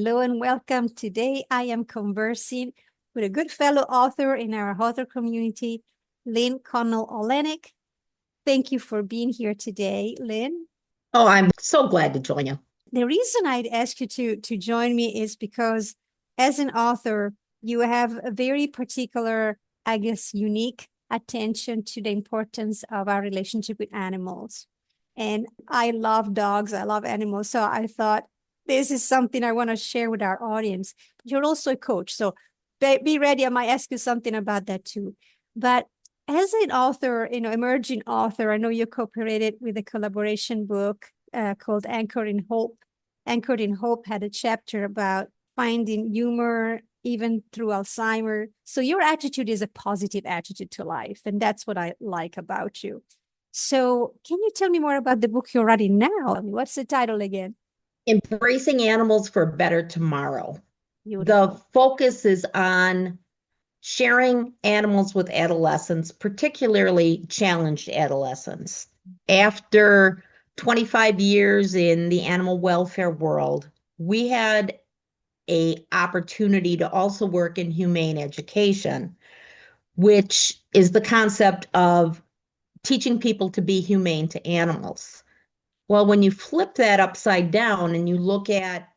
Hello and welcome. Today I am conversing with a good fellow author in our author community, Lynn O. Thank you for being here today, Lynn. Oh, I'm so glad to join you. The reason I'd ask you to join me is because as an author, you have a very particular, I guess, unique attention to the importance of our relationship with animals. And I love dogs, I love animals. So I thought this is something I want to share with our audience. You're also a coach, so be ready. I might ask you something about that too. But as an author, emerging author, I know you cooperated with a collaboration book called Anchored in Hope. Anchored in Hope had a chapter about finding humor even through Alzheimer's. So your attitude is a positive attitude to life, and that's what I like about you. So can you tell me more about the book you're writing now? What's the title again? Embracing Animals for a Better Tomorrow. Beautiful. The focus is on sharing animals with adolescents, particularly challenged adolescents. After 25 years in the animal welfare world, we had an opportunity to also work in humane education, which is the concept of teaching people to be humane to animals. Well, when you flip that upside down and you look at,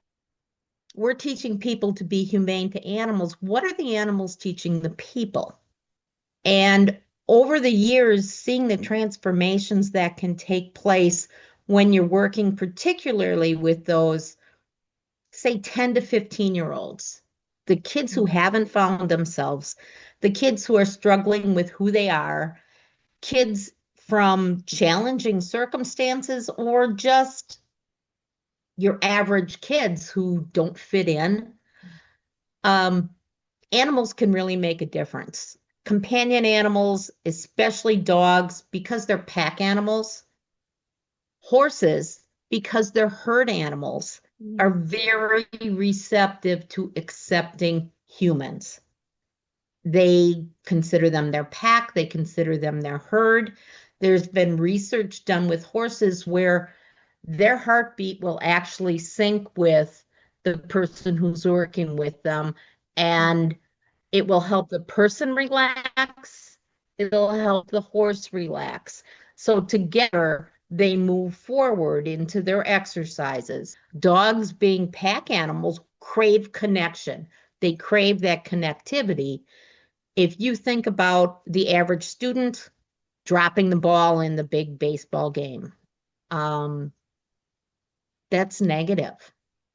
we're teaching people to be humane to animals, what are the animals teaching the people? And over the years, seeing the transformations that can take place when you're working particularly with those, say, 10 to 15-year-olds, the kids who haven't found themselves, the kids who are struggling with who they are, kids from challenging circumstances, or just your average kids who don't fit in. Animals can really make a difference. Companion animals, especially dogs, because they're pack animals. Horses, because they're herd animals, are very receptive to accepting humans. They consider them their pack, they consider them their herd. There's been research done with horses where their heartbeat will actually sync with the person who's working with them, and it will help the person relax. It'll help the horse relax. So together, they move forward into their exercises. Dogs, being pack animals, crave connection. They crave that connectivity. If you think about the average student dropping the ball in the big baseball game, that's negative.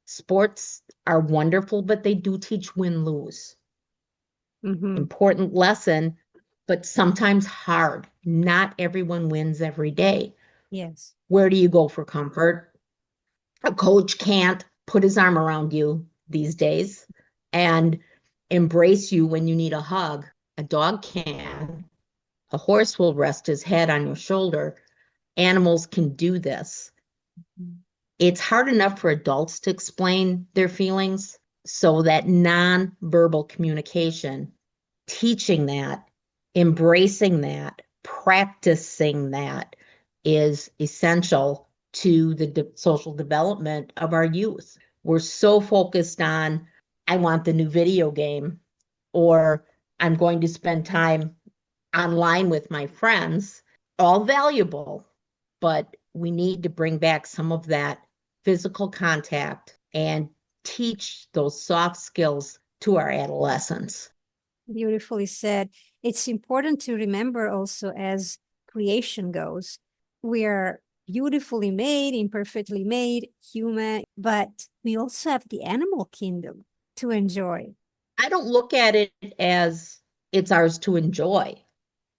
Sports are wonderful, but they do teach win-lose. Important lesson, but sometimes hard. Not everyone wins every day. Yes. Where do you go for comfort? A coach can't put his arm around you these days and embrace you when you need a hug. A dog can. A horse will rest his head on your shoulder. Animals can do this. It's hard enough for adults to explain their feelings, so that nonverbal communication, teaching that, embracing that, practicing that is essential to the social development of our youth. We're so focused on, I want the new video game, or I'm going to spend time online with my friends, all valuable, but we need to bring back some of that physical contact and teach those soft skills to our adolescents. Beautifully said. It's important to remember also, as creation goes, we are beautifully made, imperfectly made, human, but we also have the animal kingdom to enjoy. I don't look at it as it's ours to enjoy.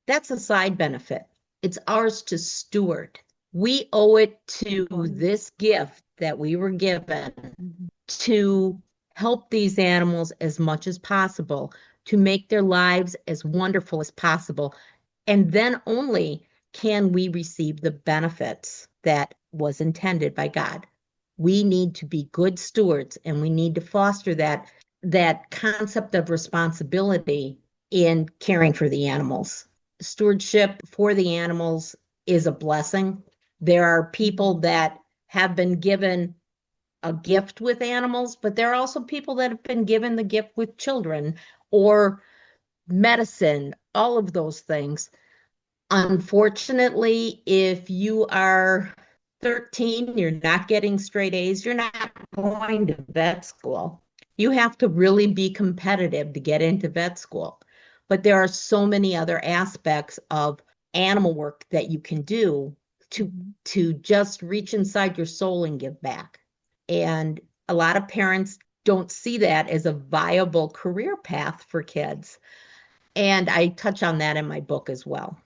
That's a side benefit. It's ours to steward. We owe it to this gift that we were given to help these animals as much as possible, to make their lives as wonderful as possible. And then only can we receive the benefits that was intended by God. We need to be good stewards, and we need to foster that concept of responsibility in caring for the animals. Stewardship for the animals is a blessing. There are people that have been given a gift with animals, but there are also people that have been given the gift with children or medicine, all of those things. Unfortunately, if you are 13, you're not getting straight A's, you're not going to vet school. You have to really be competitive to get into vet school. But there are so many other aspects of animal work that you can do to Mhm. to just reach inside your soul and give back. And a lot of parents don't see that as a viable career path for kids. And I touch on that in my book as well.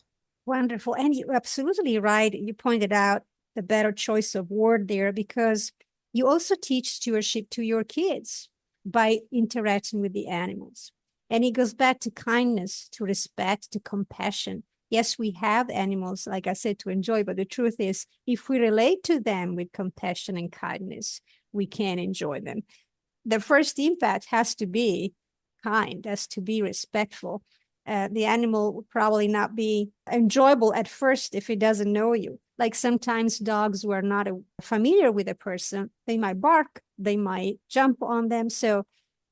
Wonderful. And you're absolutely right. You pointed out the better choice of word there because you also teach stewardship to your kids by interacting with the animals. And it goes back to kindness, to respect, to compassion. Yes, we have animals, like I said, to enjoy, but the truth is, if we relate to them with compassion and kindness, we can enjoy them. The first impact has to be kind, has to be respectful. The animal will probably not be enjoyable at first if it doesn't know you. Like sometimes dogs who are not familiar with a person, they might bark, they might jump on them. So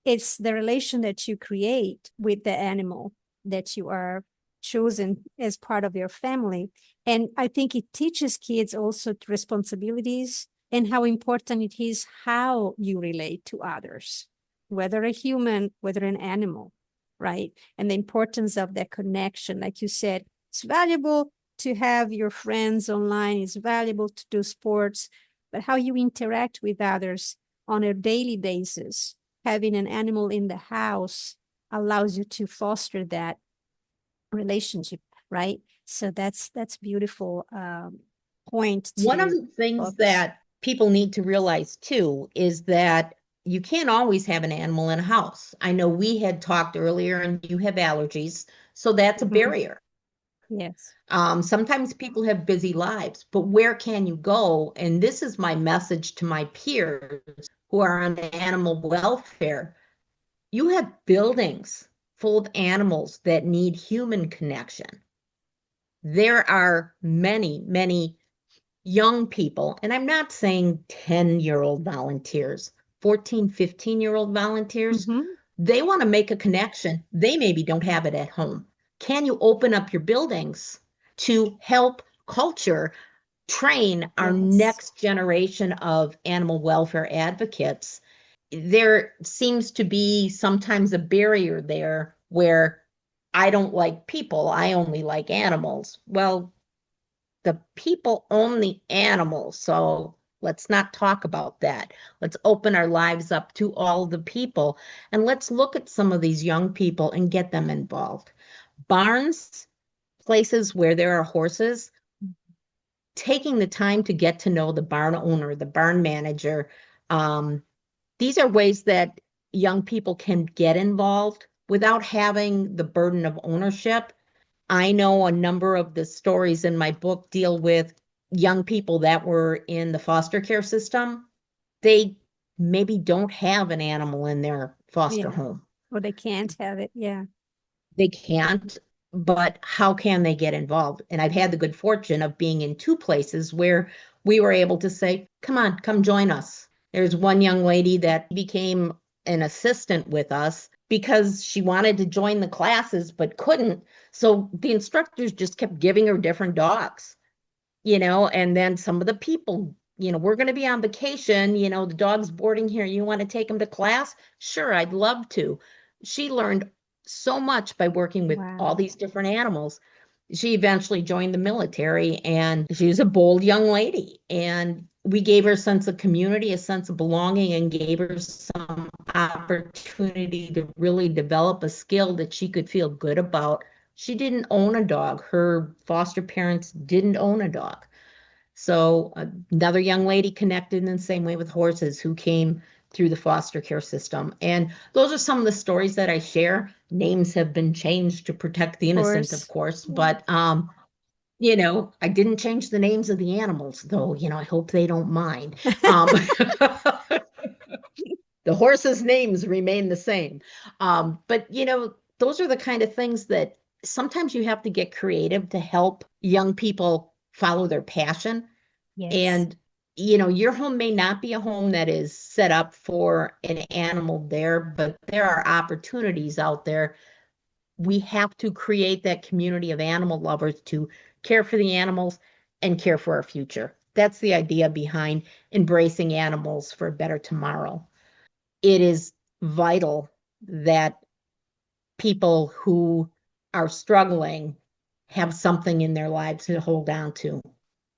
it's the relation that you create with the animal that you are chosen as part of your family. And I think it teaches kids also responsibilities and how important it is how you relate to others, whether a human, whether an animal, right? And the importance of that connection. Like you said, it's valuable to have your friends online, it's valuable to do sports, but how you interact with others on a daily basis, having an animal in the house allows you to foster that relationship, right? So that's beautiful point One of to the things focus. that people need to realize too is that you can't always have an animal in a house. I know we had talked earlier and you have allergies, so that's a Mhm. barrier. Yes. Sometimes people have busy lives, but where can you go? And this is my message to my peers who are on animal welfare. You have buildings full of animals that need human connection. There are many, many young people, and I'm not saying 10-year-old volunteers, 14, 15-year-old volunteers, Hmm. they want to make a connection. They maybe don't have it at home. Can you open up your buildings to help culture, train our Yes. next generation of animal welfare advocates? There seems to be sometimes a barrier there where I don't like people, I only like animals. Well, the people own the animals. So let's not talk about that. Let's open our lives up to all the people and let's look at some of these young people and get them involved. Barns, places where there are horses, taking the time to get to know the barn owner, the barn manager. Um, these are ways that young people can get involved without having the burden of ownership. I know a number of the stories in my book deal with young people that were in the foster care system. They maybe don't have an animal in their foster Yeah. home. Or they can't have it. Yeah. They can't, but how can they get involved? And I've had the good fortune of being in two places where we were able to say, come on, come join us. There's one young lady that became an assistant with us because she wanted to join the classes but couldn't. So the instructors just kept giving her different dogs, and then some of the people, we're going to be on vacation, the dog's boarding here. You want to take him to class? Sure, I'd love to. She learned so much by working with all Wow. these different animals. She eventually joined the military and she was a bold young lady. And we gave her a sense of community, a sense of belonging, and gave her some opportunity to really develop a skill that she could feel good about. She didn't own a dog. Her foster parents didn't own a dog. So another young lady connected in the same way with horses who came through the foster care system. And those are some of the stories that I share. Names have been changed to protect the Of innocent, of course. course, Yeah. but I didn't change the names of the animals, though, I hope they don't mind. The horses' names remain the same. But those are the kind of things that sometimes you have to get creative to help young people follow their passion. Yes. And your home may not be a home that is set up for an animal there, but there are opportunities out there. We have to create that community of animal lovers to care for the animals and care for our future. That's the idea behind embracing animals for a better tomorrow. It is vital that people who are struggling have something in their lives to hold on to.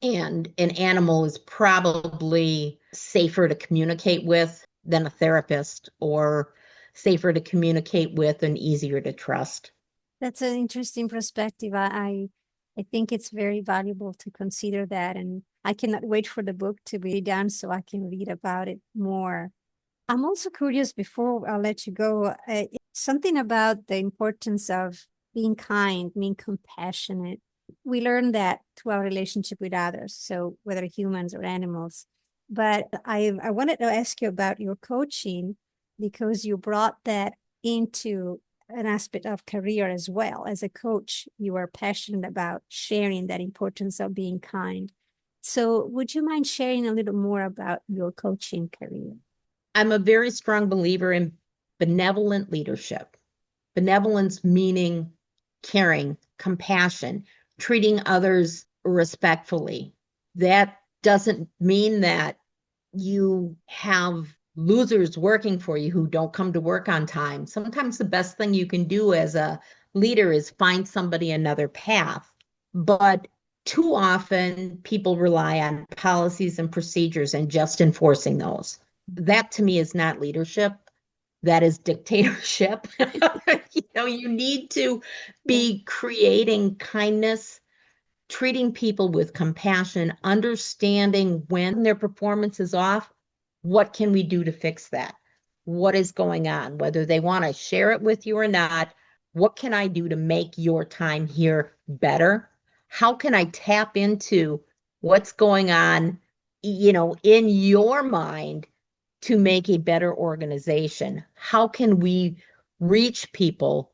And an animal is probably safer to communicate with than a therapist, or safer to communicate with and easier to trust. That's an interesting perspective. I think it's very valuable to consider that, and I cannot wait for the book to be done so I can read about it more. I'm also curious, before I'll let you go, something about the importance of being kind, being compassionate. We learn that through our relationship with others, so whether humans or animals. But I wanted to ask you about your coaching, because you brought that into an aspect of career as well. As a coach, you are passionate about sharing that importance of being kind. So would you mind sharing a little more about your coaching career? I'm a very strong believer in benevolent leadership. Benevolence meaning caring, compassion, treating others respectfully. That doesn't mean that you have losers working for you who don't come to work on time. Sometimes the best thing you can do as a leader is find somebody another path. But too often, people rely on policies and procedures and just enforcing those. That to me is not leadership. That is dictatorship. You need to Yeah. be creating kindness, treating people with compassion, understanding when their performance is off, what can we do to fix that? What is going on? Whether they want to share it with you or not, what can I do to make your time here better? How can I tap into what's going on, in your mind to make a better organization? How can we reach people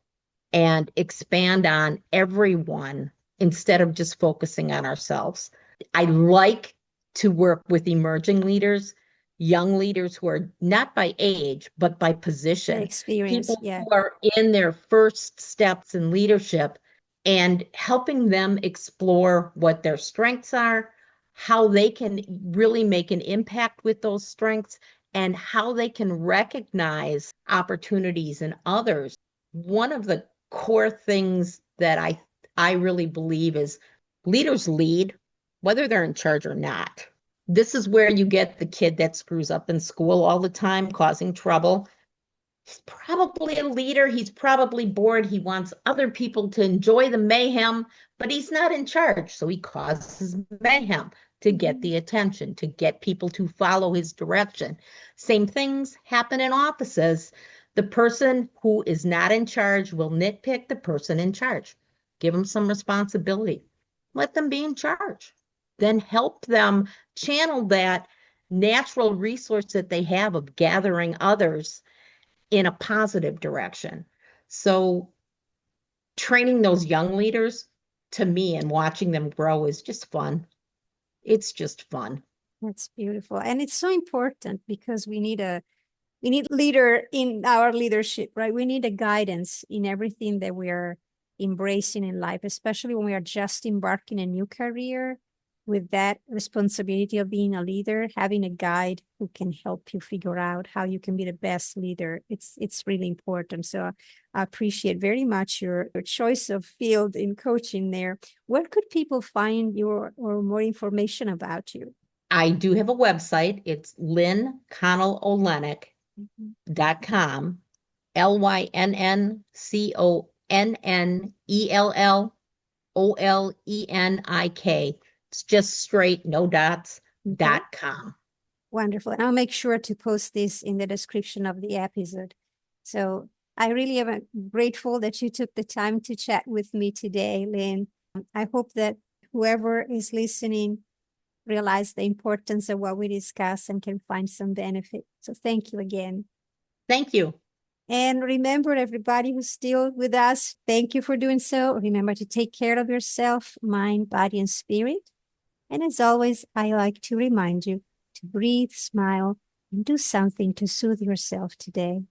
and expand on everyone instead of just focusing on ourselves? I like to work with emerging leaders, young leaders who are not by age, but by The position, experience, people yeah. who are in their first steps in leadership, and helping them explore what their strengths are, how they can really make an impact with those strengths, and how they can recognize opportunities in others. One of the core things that I really believe is leaders lead, whether they're in charge or not. This is where you get the kid that screws up in school all the time, causing trouble. He's probably a leader. He's probably bored. He wants other people to enjoy the mayhem, but he's not in charge. So he causes mayhem to get Mhm. the attention, to get people to follow his direction. Same things happen in offices. The person who is not in charge will nitpick the person in charge. Give them some responsibility. Let them be in charge. Then help them channel that natural resource that they have of gathering others in a positive direction. So training those young leaders, to me, and watching them grow is just fun. It's just fun. That's beautiful. And it's so important because we need leader in our leadership, right? We need a guidance in everything that we are embracing in life, especially when we are just embarking a new career with that responsibility of being a leader. Having a guide who can help you figure out how you can be the best leader, it's really important. So I appreciate very much your choice of field in coaching there. Where could people find your or more information about you? I do have a website. It's Mhm. lynnconnollolenick.com, LYNNCONNELLOLENIK. It's just straight, no dots, Okay. .com. Wonderful. And I'll make sure to post this in the description of the episode. So I really am grateful that you took the time to chat with me today, Lynn. I hope that whoever is listening realize the importance of what we discuss and can find some benefit. So thank you again. Thank you. And remember, everybody who's still with us, thank you for doing so. Remember to take care of yourself, mind, body, and spirit. And as always, I like to remind you to breathe, smile, and do something to soothe yourself today.